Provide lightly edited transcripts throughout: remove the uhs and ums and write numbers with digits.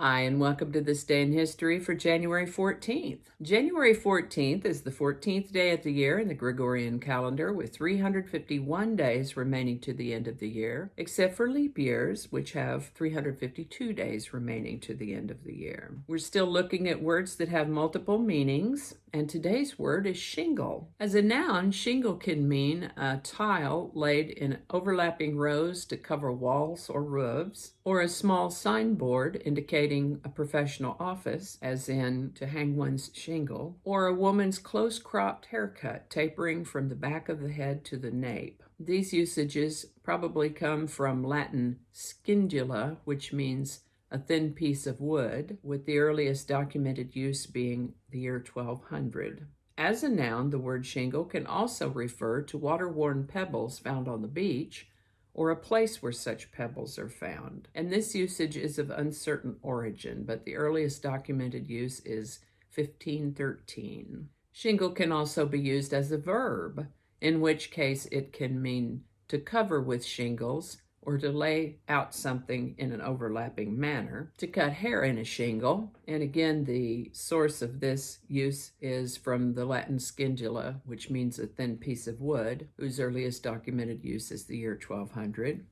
Hi, and welcome to This Day in History for January 14th. January 14th is the 14th day of the year in the Gregorian calendar, with 351 days remaining to the end of the year, except for leap years, which have 352 days remaining to the end of the year. We're still looking at words that have multiple meanings, and today's word is shingle. As a noun, shingle can mean a tile laid in overlapping rows to cover walls or roofs, or a small signboard indicating a professional office, as in to hang one's shingle, or a woman's close-cropped haircut tapering from the back of the head to the nape. These usages probably come from Latin scingula, which means a thin piece of wood, with the earliest documented use being the year 1200. As a noun, the word shingle can also refer to water-worn pebbles found on the beach, or a place where such pebbles are found. And this usage is of uncertain origin, but the earliest documented use is 1513. Shingle can also be used as a verb, in which case it can mean to cover with shingles, or to lay out something in an overlapping manner, to cut hair in a shingle. And again, the source of this use is from the Latin scingula, which means a thin piece of wood, whose earliest documented use is the year 1200.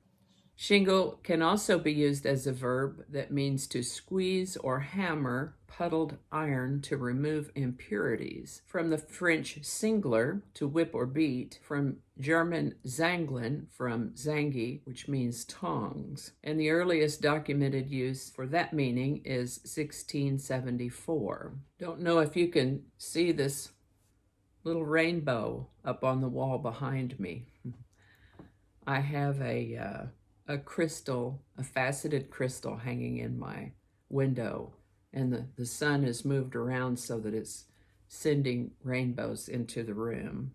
Shingle can also be used as a verb that means to squeeze or hammer puddled iron to remove impurities. From the French singler, to whip or beat, from German zangeln, from zangi, which means tongs. And the earliest documented use for that meaning is 1674. Don't know if you can see this little rainbow up on the wall behind me. I have a crystal, a faceted crystal hanging in my window, and the sun has moved around so that it's sending rainbows into the room,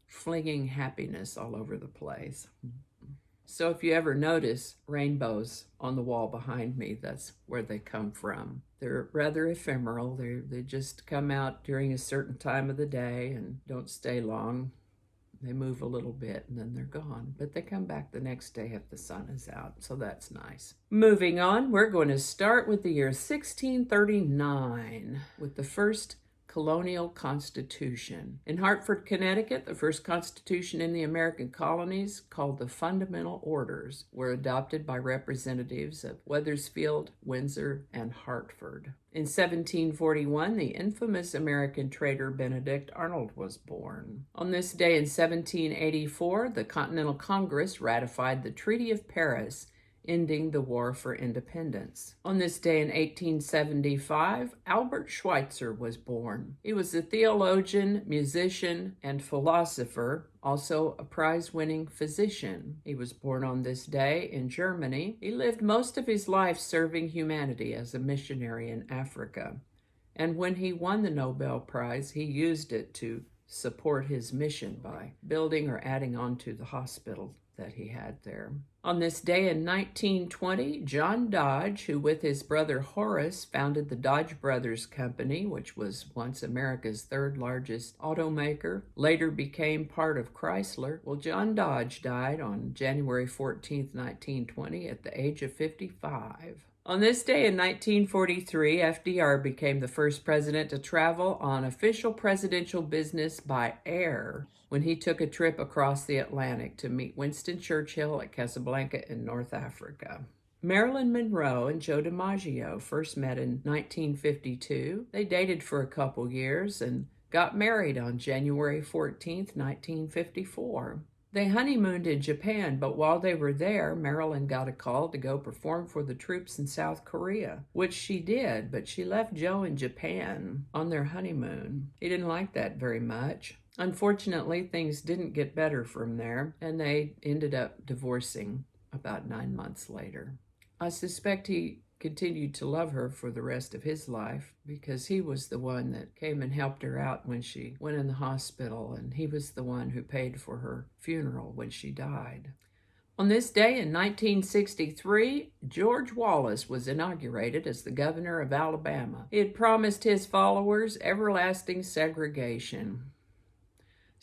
flinging happiness all over the place. So if you ever notice rainbows on the wall behind me, that's where they come from. They're rather ephemeral. They just come out during a certain time of the day and don't stay long. They move a little bit and then they're gone, but they come back the next day if the sun is out, so that's nice. Moving on, we're going to start with the year 1639 with the first colonial constitution. In Hartford, Connecticut, the first constitution in the American colonies, called the Fundamental Orders, were adopted by representatives of Wethersfield, Windsor, and Hartford. In 1741, the infamous American trader Benedict Arnold was born. On this day in 1784, the Continental Congress ratified the Treaty of Paris, ending the War for Independence. On this day in 1875, Albert Schweitzer was born. He was a theologian, musician, and philosopher, also a prize-winning physician. He was born on this day in Germany. He lived most of his life serving humanity as a missionary in Africa. And when he won the Nobel Prize, he used it to support his mission by building or adding on to the hospital that he had there. On this day in 1920, John Dodge, who with his brother Horace founded the Dodge Brothers Company, which was once America's third largest automaker, later became part of Chrysler. Well, John Dodge died on January 14th, 1920 at the age of 55. On this day in 1943, FDR became the first president to travel on official presidential business by air when he took a trip across the Atlantic to meet Winston Churchill at Casablanca in North Africa. Marilyn Monroe and Joe Dimaggio first met in 1952. They dated for a couple years and got married on January 14th, 1954. They honeymooned in Japan, but while they were there, Marilyn got a call to go perform for the troops in South Korea, which she did, but she left Joe in Japan on their honeymoon. He didn't like that very much. Unfortunately, things didn't get better from there, and they ended up divorcing about 9 months later. I suspect he continued to love her for the rest of his life because he was the one that came and helped her out when she went in the hospital, and he was the one who paid for her funeral when she died. On this day in 1963, George Wallace was inaugurated as the governor of Alabama. He had promised his followers everlasting segregation.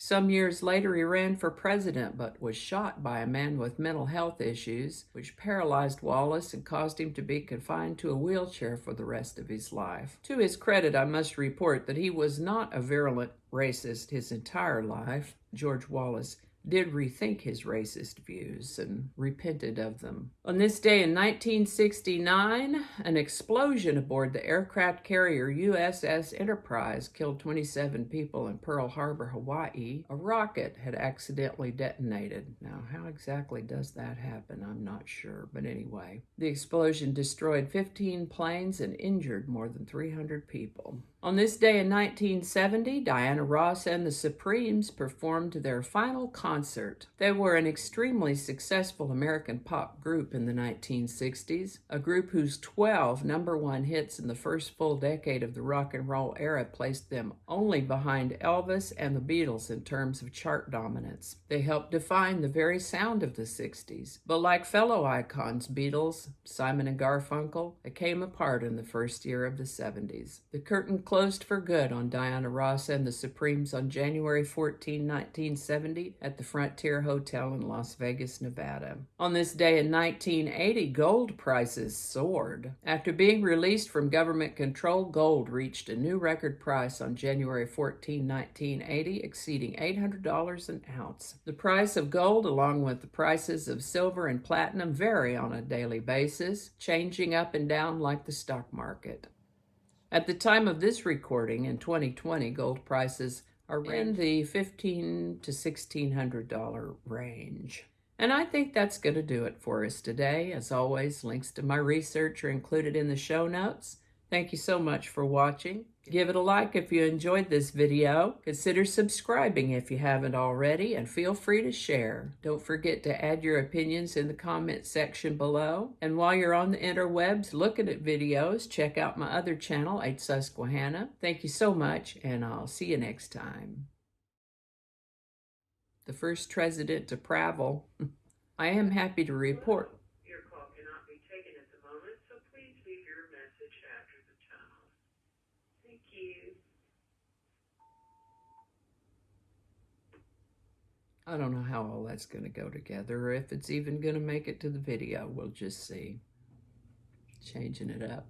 Some years later, he ran for president but was shot by a man with mental health issues, which paralyzed Wallace and caused him to be confined to a wheelchair for the rest of his life. To his credit, I must report that he was not a virulent racist his entire life. George Wallace did rethink his racist views and repented of them. On this day in 1969, an explosion aboard the aircraft carrier USS Enterprise killed 27 people in Pearl Harbor, Hawaii. A rocket had accidentally detonated. Now, how exactly does that happen? I'm not sure, but anyway. The explosion destroyed 15 planes and injured more than 300 people. On this day in 1970, Diana Ross and the Supremes performed their final concert. They were an extremely successful American pop group in the 1960s, a group whose 12 #1 hits in the first full decade of the rock and roll era placed them only behind Elvis and the Beatles in terms of chart dominance. They helped define the very sound of the 60s, but like fellow icons, Beatles, Simon and Garfunkel, they came apart in the first year of the 70s. The curtain closed for good on Diana Ross and the Supremes on January 14, 1970 at the Frontier Hotel in Las Vegas, Nevada. On this day in 1980, gold prices soared. After being released from government control, gold reached a new record price on January 14, 1980, exceeding $800 an ounce. The price of gold, along with the prices of silver and platinum, vary on a daily basis, changing up and down like the stock market. At the time of this recording in 2020, gold prices are in the $1,500 to $1,600 range. And I think that's going to do it for us today. As always, links to my research are included in the show notes. Thank you so much for watching. Give it a like if you enjoyed this video. Consider subscribing if you haven't already, and feel free to share. Don't forget to add your opinions in the comment section below. And while you're on the interwebs looking at videos, check out my other channel, 8 Susquehanna. Thank you so much, and I'll see you next time. The first president to travel. I am happy to report. Your call cannot be taken at the moment, so please leave your message after the tone. Thank you. I don't know how all that's going to go together, or if it's even going to make it to the video. We'll just see. Changing it up.